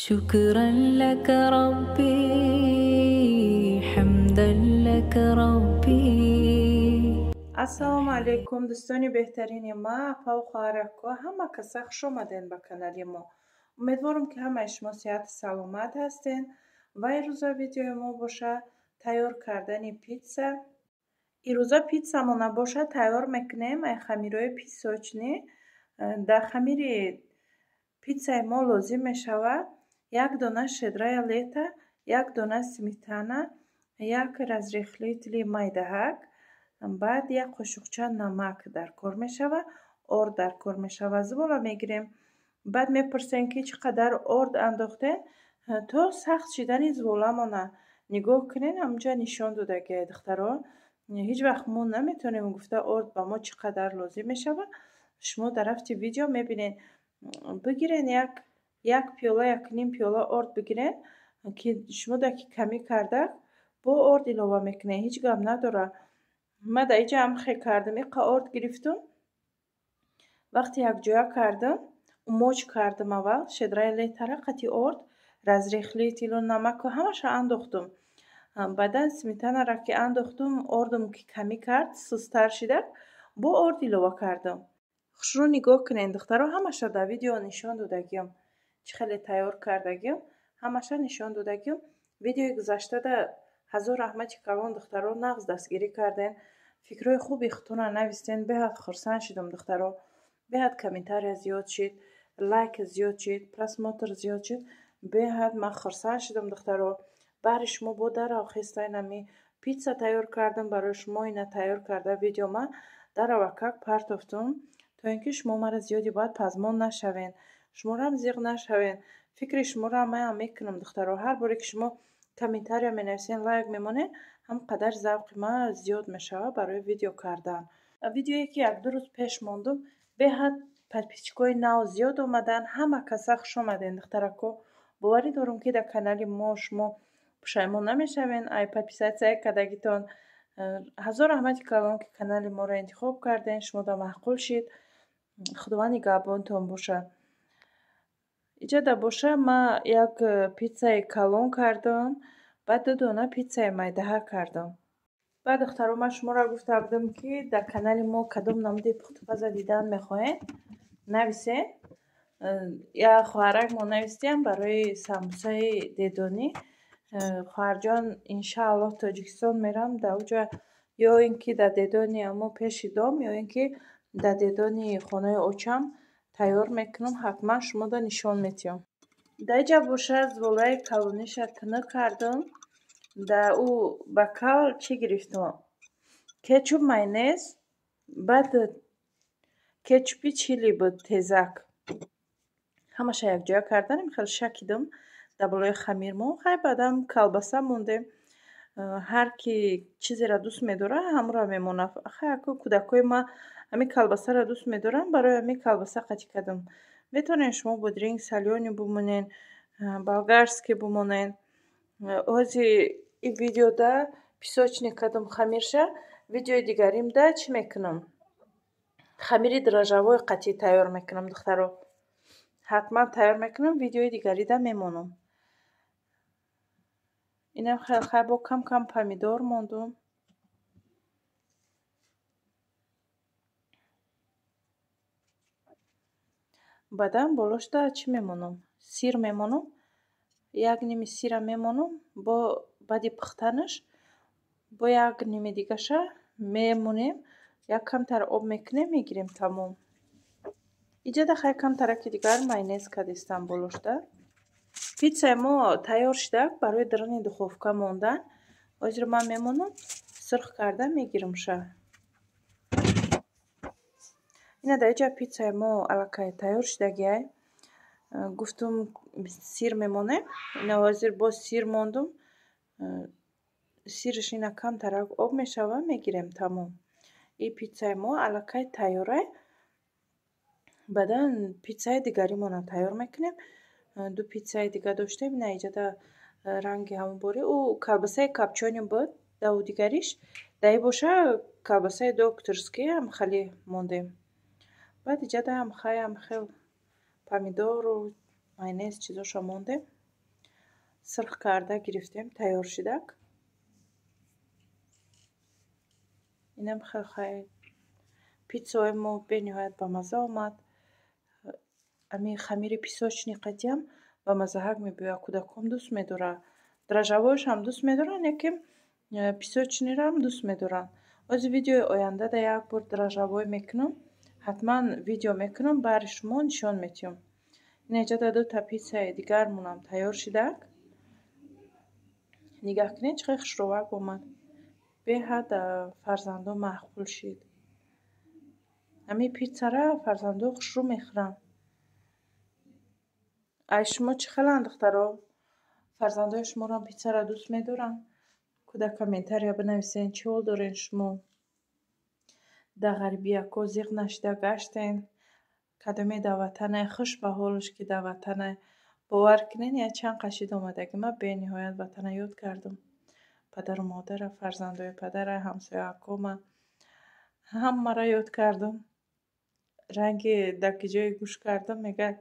شكرا لك ربي حمدا لك ربي. السلام علیکم دوستان بهترین ما اپا و خواهرکو همه کسا خوش آمدین به کانال ما. امیدوارم که همه شما صحت سلامت هستین و این روزا ویدیو ما باشه تیار کردن پیتزا. این روزا پیتزا ما نباشه تیار میکنیم ای خمیرهای پیتزاچنی. در خمیر پیتزا ما لازم میشود یک دانه شدره لیتا، یک دانه سمیتانا، یک разрыхлитель майдахак، بعد یک قاشقچه نمک در کار میشود، آرد در کار میشود. زباله میگیریم، بعد میپرسین که چقدر آرد انداختین تا سخت شدن زباله مانه نگاه کنین. همونجا نشان دادگی دختران هیچ وقت ما نمیتونیم گفته آرد با ما چقدر لازم میشود. شما در رفت ویدیو میبینین. بگیرین یک پیاله یک نیم پیاله آرد بگیرین که شما دکی کمی کرده با آرد علاوه میکنین، هیچ گم نداره. من در اینجا هم خیلی کردم، یک آرد گرفتم، وقتی یک جا کردم موج کردم، اول شدره لیتره قطی آرد разрыхлитель و نمک و همش انداختم. بعدا سمیتانا را که انداختم آردم که کمی کرد سستر شده با آرد علاوه کردم. خوشرو نگاه کنین دخترها، همش در ویدیو نشان دادگیم چه خیلی تیار کردگیم، همش نشان دادگیم. ویدیو گذشته ده هزار رحمتی کلان دخترها نغز دستگیری کردین، فکرهای خوبی خودتون نویسین. بهت خرسند شدم دخترها، بهت کامنتاری زیاد شد، لایک زیاد شد، پراسموتر زیاد شد، بهت من خرسند شدم دخترها. برای شما با در آخسته نمی پیتزا تیار کردم، برای شما اینا تیار کرده ویدیو من در وکاک پرتافتم تا اینکه شما مرا زیادی باید پزمان نشوین، شما را هم زیغ نشوین. فکر شما را من میکنم دخترها. هر باری که شما کامنتاری می نویسین لایک میمونه هم قدر ذوق ما زیاد میشه برای ویدیو کردن. ویدیویی که یک دو روز پیش ماندم بهت подписчикای نو زیاد اومدن، همه کسا خوش اومدین دخترکو. باوری دارم که در کانال ما شما پشیمون نمیشوین. ای подписаться کردگیتون هزار رحمتی کلام که کانال ما را انتخاب کردین، شما دا معقول شید. خداوند نگهبانتون باشه. اینجا دا باشه ما یک پیتزای کلون کردم، بعد دو دانه پیتزای майдаها کردم. بعد دخترها من شما را گفته بودم که در کانال ما کدام نمود پخت‌وپز دیدن میخواین نویسین. یا خواهرک ما نویستیم برای سموسای دیدانی. خواهر جان انشاءالله تاجیکستان میرم در اوجا، یا اینکه در دیدانی اما پیش دام یا اینکه در دیدانی خانه اوچم تیار میکنم، حتما شما دا نشان میتیم. در اینجا باشه زباله کلونیش تنه کردم. در او بکال چی گرفتم؟ کچوپ مایونز، بعد کچوپی چیلی بود تیزک، همش یک جا کردن. خیلی شکیدم در بالای خمیر ما. خیلی بعدم کلباسه مونده، هر کی چیزی را دوست میداره هم را میمونه. خیلی کودکای ما همین کلباسه را دوست میدارن، برای همین کلباسه قطع کردم. میتونین شما بودرینگ سالیونی بمونین، болгарський بمونین. اوزی این ویدیو ده پیساچنی کردم خمیرشه. ویدیو دیگریم ده چی میکنم؟ خمیری درجوی قطعی تیار میکنم دخترها، حتما تیار میکنم. ویدیوی دیگری ده میمونم. اینم خیلی با کم کم پامیدور موندم. بعدم بالاش ده چی میمونم؟ سیر میمونم. یک نیمی سیر میمونم با بعدی پختنش با یک نیمی دیگه شه میمونیم. یک کم تر آب میکنیم میگیریم تمام. اینجا ده خیلی کم ترکی دیگر مایونز کردیستم بالاش ده. پیتزا ما تیار شده، برای درن دخوفکه موندن. آجر من میمونم سرخ کرده میگیرم شه. اینه در اینجا پیتزا ما علاقه تیار شده. گفتم سیر میمونه، اینه آجر با سیر موندم. سیرش اینه کم ترک آب میشوه میگیریم تمام. این پیتزا ما علاقه تیاره. بعدن پیتزای دیگری ما تیار میکنیم. دو پیتزای دیگه داشتیم. نه اینجا ده رنگی همون باره او کلباسه کپچانی بود. ده او دیگریش ده باشه کلباسه دکترسکی هم خیلی موندیم. بعد اینجا ده هم خیلی پامیدور و مایونز چیزاشو مونده. سرخ کرده گرفتیم تیار شدک. اینم خیلی پیتزای ما به نهایت با مزه آمد. امی خمیر پیساچنی قدیم با مزه هک میبوید. کودکم دوست میداره. درجوایش هم دوست میدارن. یکم پیساچنی را هم دوست میدارن. از ویدیو آینده در یک بار درجوای میکنم. حتما ویدیو میکنم برای شما نشان میتیم. اینجا دو تا پیتزای دیگر مونم تیار شده. نگاه کنید چقدر خوشرواق اومد. به حد فرزندان معقول شد. امی پیتزا را فرزندان خوش رو میخورن. ای شما چه خیلی دخترها؟ فرزندان شما را پیتزا را دوست میدارن؟ کودک کامنتار یا بنویسین چه حال دارین شما؟ در غریبی اکو زیغ نشده گشتین؟ کدومی در وطن خوش به حالش که در وطن باور کنین یا چند قشید آمدگی ما به نهایت وطن یاد کردم. پدر و مادر فرزندای پدر همسایه اکوم هم مرا یاد کردم. رنگ دکی جای گوش کردم میگه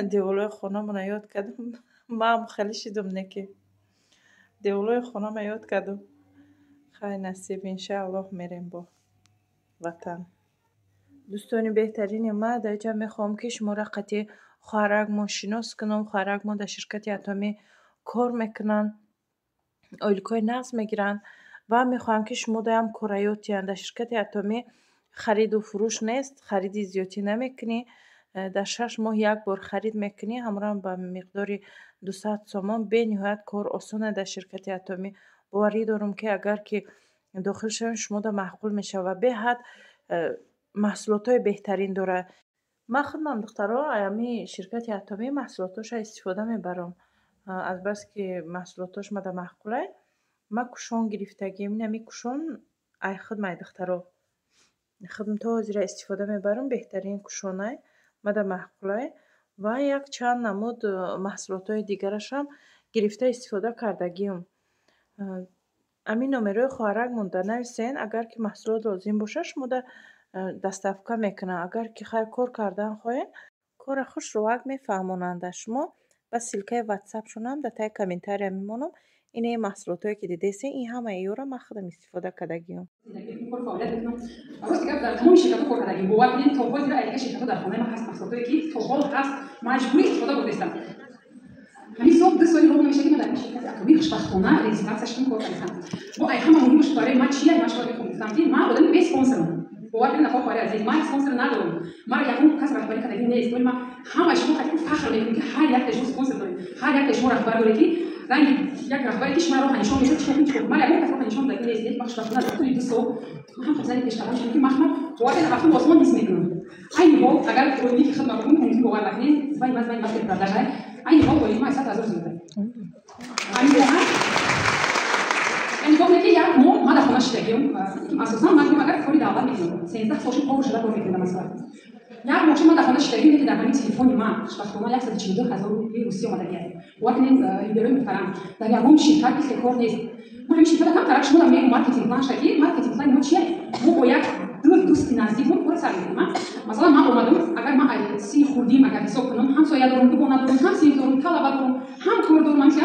دیولای خونه من یاد کردم. ما هم خیلی شدم نکی دیولای خونه من یاد کردم. خیلی نصیب انشاءالله میریم با وطن. دوستانی بهترین ما در اینجا میخوام که شما را قطعی خواهرک ما شناس کنم. خواهرک ما در شرکت اتمی کار میکنن. آیلکای نقص میگیرن و میخوام که شما هم کارایوتی در شرکت اتمی خرید و فروش نیست. خرید زیادی نمیکنی. در 6 ماه یک بار خرید میکنی. همراه با مقدار 200 تومان به نهایت کار آسانه در شرکت اتمی. باوری دارم که اگر که داخل شوین شما دا معقول میشه و به حد محصولات های بهترین داره. من خودم دخترها ایامی شرکت اتمی محصولاتش استفاده میبرم. از بس که محصولاتش مده معقوله من کشان گرفتگیم. نمی کشان ای خودم دخترها خودم تا حاضر استفاده میبرم. بهترین کشانه مده معقوله و یک چند نمود محصولات های دیگرش هم گرفته استفاده کردگیم. امین نمره خواهرک مونده نویسین. اگر که محصولات لازم باشه شما دستافکا میکنه. اگر که خیلی کار کردن خواهین کار خوش رو وقت میفهمونند شما و سیلکه واتساپ شونم در تای کامنتاری میمونم. اینه محصولات هایی که دیدیسین این همه ایورا من خودم استفاده کردگیم. کار فعالیت میکنم. راست که در تمام شرکت‌ها کار کردیم. باور کنید تا حال دیگه شرکت‌ها در خانه ما هست محصولاتی که تا حال هست مجبوری استفاده بکنم. همین صبح 2 سالی رو نمیشه که من در شرکت اتمی خوشبختانه رزیدنسش کار کردم. با ای همه مهمش برای ما چیه مشغول می‌خوام که ما آدم بیس اسپانسر. باور کنید نفع خارج از ما اسپانسر ندارم. ما یکم کس رهبری کردیم نیست ولی ما همه شما خیلی فخر می‌کنیم که هر یک تشخیص اسپانسر داریم. هر یک تشخیص رهبر داره که رنگ یک رهبری که شما رو نشون میده چه میشه. ما یکم کس رو نشون دادیم نیست. خوشبختانه در طول 2 سال هم خدمت پیشتر شدیم که مخمر واقعا وقتی آسمان نیست می‌کنم. این با اگر پرودی که خدمت کنیم ممکن باور نکنید ولی مثلا وقتی پرداخت این با ولی ما 100,000 زیاده. این گونه که یک ما در خانه شدیم اساسا من اگر کاری دعوت می‌کنم 13 سال کار شده کار می‌کنم مثلا یک موقع من در خانه شدیم که در همین تلفن ما خوشبختانه 142,000 روپیه روسی اومده گیره وقتی لیدرای محترم در یکم شرکت که کار نیست ما همین شرکت کم طرف شما میگم مارکتینگ پلان شدی مارکتینگ پلان ما چیه ما با یک دوست نزدیک کار سر می‌کنیم مثلا من اومدم اگر ما سی خوردیم اگر حساب کنم هم سایه دارم دو ندارم هم سی دارم طلبه دارم هم کار دارم من چیه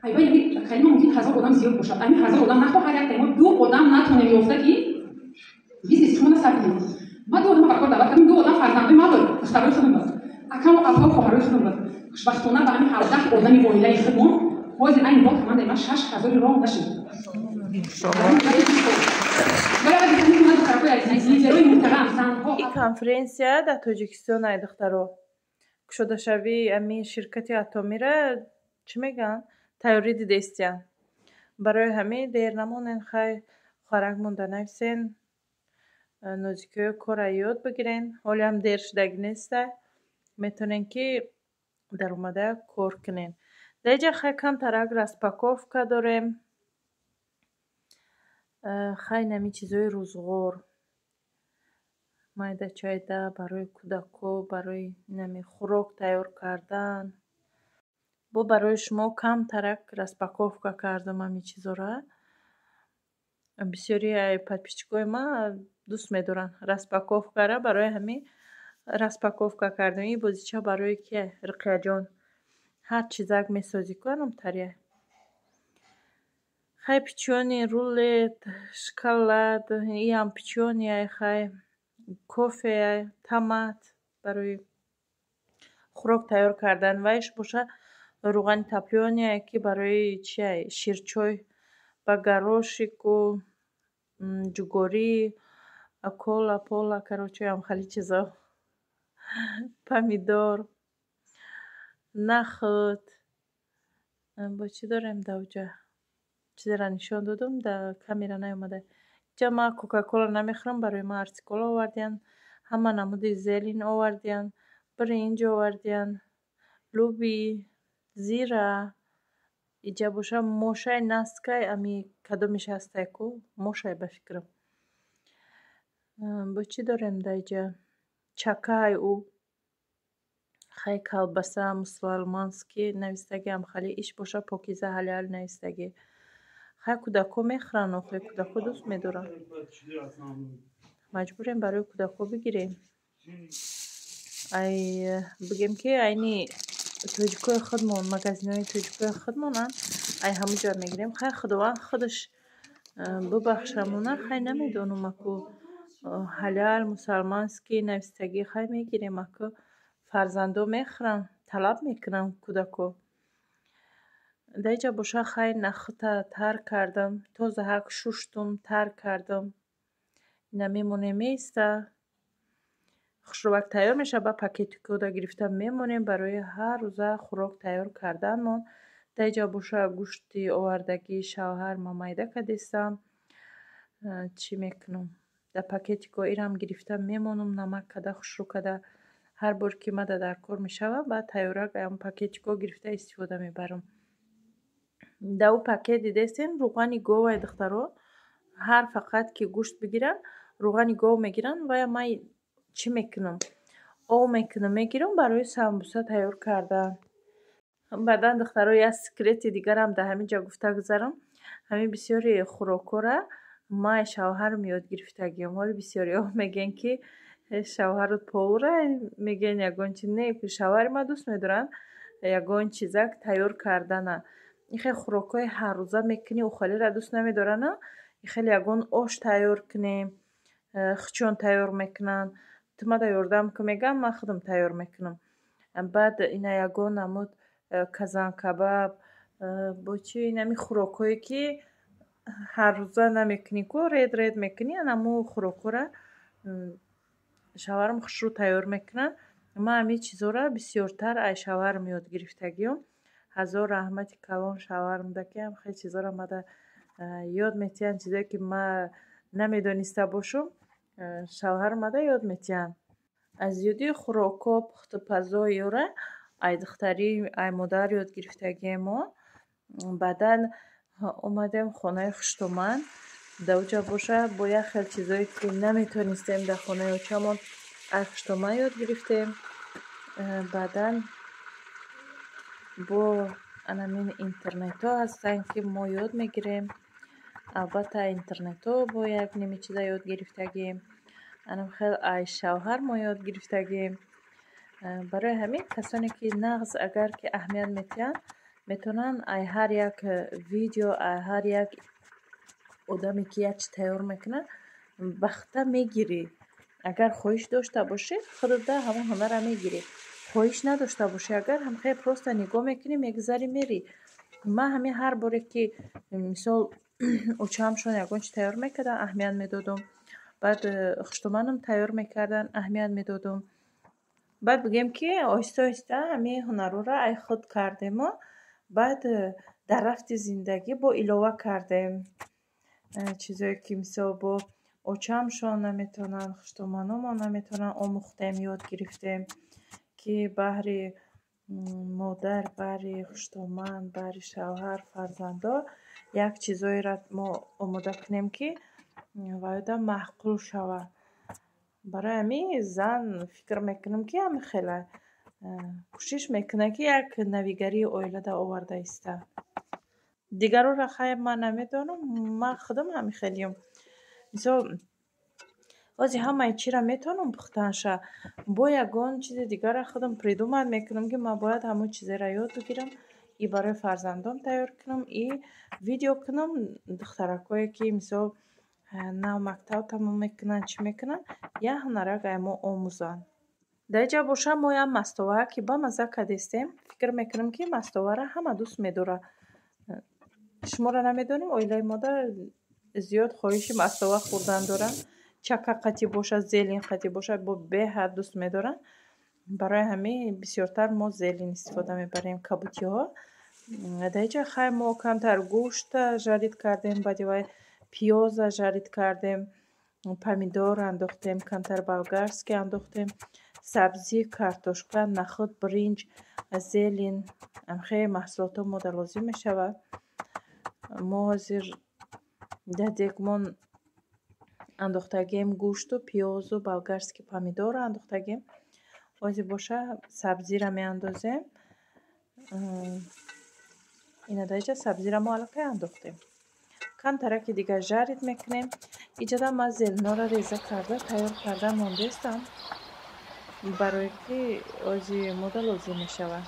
ایوه یعنی کلمه ممکن 1000 آدم زیاد باشه همین 1000 آدم نخواه هر یک تایم 2 آدم نتونه بیفته که بیزنس شما نسر کنید ما 2 آدم کار دعوت کردیم 2 آدم فرزندای ما بود اختبار خودم بود اکام اپا خواهرای خودم بود خوشبختانه با همین 17 آدم وایلای خودم باز این وقت من در 6000 راه نشد این کنفرانسیا در تاجیکستان دخترها شده شوی امی شرکت اتمی را چی میگن؟ تیاری دیدیستین. برای همه دیر نمونین خیلی خارق مونده نویسین. نوزیکه کار یاد بگیرین. حالی هم دیر شدگی نیسته. میتونین که در اومده کار کنین. در اینجا خیلی کم ترک رسپاکوفکا داریم. خیلی نمی چیزای روزگار. مایده چایده برای کودکو برای نمی خوراک تیار کردن. با برای شما کم ترک رسپاکوفکا کردم همی چیزا را. بسیاری پدپیچگوی ما دوست میدارن رسپاکوفکا را برای همی رسپاکوفکا کردم. این بازیچه برای که رقیه جان هر چیزک میسازی کنم تریه خیلی پیچونی رولت شکلات ای هم پیچونی ای خیلی کوفه تمات برای خوراک تیار کردن ویش باشه روغن تپلیونی که برای چیه شیرچوی با گروشک و جگوری کولا پولا کروچه هم خیلی چیزا پامیدور نخود با چی داریم دوجه چیزی را نشان دادم در کامیرا نیومده جا ما کوکاکولا نمیخورم برای ما ارتیکولا آوردین همه نمود زیلین آوردین برنج آوردین لوبی زیره اینجا باشه موشه نسکای امی کدومش هسته کو موشه بفکرم با چی داریم در اینجا چکای او خیلی کلبسه مسلمانسکی نویستگی هم خیلی ایش باشه پاکیزه حلال نویستگی خیلی کودکو میخورن و خیلی کودکو دوست میدارن مجبوریم برای کودکو بگیریم ای بگیم که اینی توجیکوی خودمون مگزین های توجیکوی خودمون ای همه جا میگیریم خیلی خداوند خودش ببخشمونه خیلی نمیدونم اکو حلال مسلمانسکی نویستگی خیلی میگیریم اکو فرزندو میخورن طلب میکنن کودکو در اینجا باشه خیلی نخوتا تر کردم تازه هک شوشتم تر کردم نمیمونه میسته خوشروبک تیار میشه با پاکتی که دا گرفتم میمونیم برای هر روزه خوراک تیار کردنمون در اینجا باشه گوشتی آوردگی شوهر مامایده که دیستم چی میکنم در پاکتی که ایرم گرفتم میمونم نمک کده خوشرو کده هر بار که مده در کار میشه بعد تیاره گیم پاکتی که گرفته استفاده میبرم در او پاکت دیدستین روغنی گوه دخترو هر فقط که گوشت بگیرن روغنی گوه میگیرن و یا ما چی میکنم او میکنم میگیرم برای سمبوسه تیار کردن بعدا دخترو یه سکرت دیگر هم در همین جا گفته گذارم همین بسیاری خوراکو را ما شوهر میاد گرفتگیم ولی بسیاری ها میگن که شوهرت پوره میگن یگان چی نه که شوهر ما دوست میدارن یگان چیزک تیار کردن این خیلی خوراکای هر روزه میکنی و خیلی را دوست نمیدارن این خیلی یگان آش تیار کنیم خچون تیار میکنن تو ما یاردم که میگم من خودم تیار میکنم بعد اینا یگان نمود کزان کباب با چی نمی خوراکایی که هر روزه نمیکنی که رید میکنی نمو خوراکو را شوهرم خوش رو تیار میکنن ما همین چیزا را بسیارتر ای شوهرم یاد گرفتگیم هزار رحمتی کلان شوهرم دکیم خیلی چیزا را مده یاد میتین چیزایی که ما نمیدونسته باشم شوهرم مده یاد میتین از یادی خوراکا پخت پزایی را ای دختری ای مادر یاد گرفتگیم ما بعدا اومدیم خانه خشتومن دوجا باشه با یک خیلی چیزایی که نمیتونستیم در خانه اوچمون ای خشتومن یاد گرفتیم بعدا با انامین اینترنت ها هستن که ما یاد میگیریم البته اینترنت ها با یک نیمی چیزا یاد گرفتگیم انام خیلی ای شوهر ما یاد گرفتگیم برای همین کسانی که نغز اگر که اهمیت میتین میتونن ای هر یک ویدیو ای هر یک آدمی که یک چی تیار میکنه بخته میگیری اگر خواهش داشته باشی خودت ده همون هنر میگیری خواهش نداشته باشی اگر هم خیلی پروسته نگاه میکنی میگذاری میری من همین هر باری که مثال اوچه همشون یکون چی تیار میکردن اهمیت میدادم بعد خشتومنم تیار میکردن اهمیت میدادم بعد بگیم که آهسته آهسته همین هنر را ای خود کردیم و بعد در رفت زندگی با علاوه کردیم چیزایی که مثلا با اوچمشان نمیتونن خشتومنم ها نمیتونن آموختیم یاد گرفتیم که بهر مادر بهر خشتومن بهر شوهر فرزندا یک چیزایی را ما آماده کنیم که وایده محقول شود برای همین زن فکر میکنم که هم خیلی کوشش میکنه که یک نویگری اویله دا آورده است دیگر را خیلی من نمیدانم من خودم همین خیلیم مثلا واسه همه چی را میتونم پختنشه. با یگان چیز دیگر خودم پریدومت میکنم که من باید همون چیز را یاد بگیرم ای برای فرزندام تیار کنم، ای ویدیو کنم دخترکایی که مثلا نو مکتب تمام میکنن چی میکنن یا هنره گایمو آموزن. در اینجا باشه ما هم مستوه که با مزه کدیستیم. فکر میکنم که مستوه را همه دوست میداره. شما را نمیدونیم اویلای مادر زیاد خواهش مستوه خوردن دارن. چکه قطی باشه زیلین قطی باشه با به حد دوست میدارن. برای همین بسیارتر ما زیلین استفاده میبریم کبوتی ها. در اینجا خیلی ما کمتر گوشت جدید کردیم، بعدی پیاز جدید کردیم، پمیدور انداختیم، کمتر بلگرسکی انداختیم، سبزی کارتوشکا، نخود، برنج، زیلین، خیلی محصولات ما در لازم می شود. ما حاضر در دیگمون انداختگیم گوشت و پیاز و بلگرسکی پمیدور انداختگیم. واسه باشه سبزی را می اندازیم. اینا دیگه سبزی را ما علاقه انداختیم. کم ترکی دیگه جارید میکنیم. اینجا ما زیلنا را ریزه کرده تیار کرده موندستم برای که آزی مدل لازم میشود.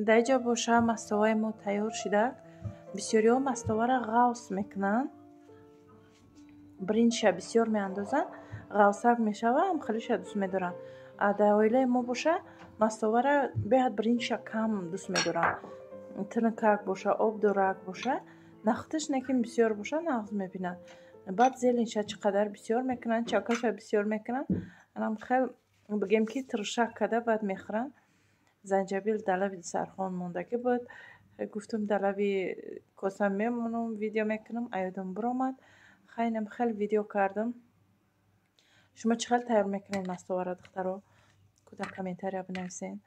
در اینجا باشه مستوای ما تیار شده. بسیاری ها مستوا را غوص میکنن، برنج بسیار میاندازن، غوصک میشوه، هم خیلیش دوست میدارن. در اویله ما باشه مستوا را باید برنج کم دوست میدارن، تنکک باشه، آب دارک باشه، نختش نکیم بسیار باشه نغز میبینن. بعد زیلینش چقدر بسیار میکنن، چکش بسیار میکنن، هم خیلی بگیم که ترشک کده بعد میخورن. زنجبیل در لب دسترخوان موندگی بود. گفتم در لب کاسم میمونم ویدیو میکنم، ایادم برآمد. خیلی ویدیو کردم. شما چقدر تیار میکنین مستوار دخترها؟ در کامنتاریا بنویسین.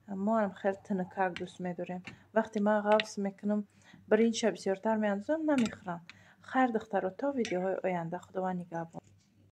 ما هم خیلی تنکک دوست میداریم. وقتی ما غوص میکنم برنج بسیارتر میاندازم نمیخورم. خیر دخترها، تا ویدیوهای آینده، خداوند نگهبان.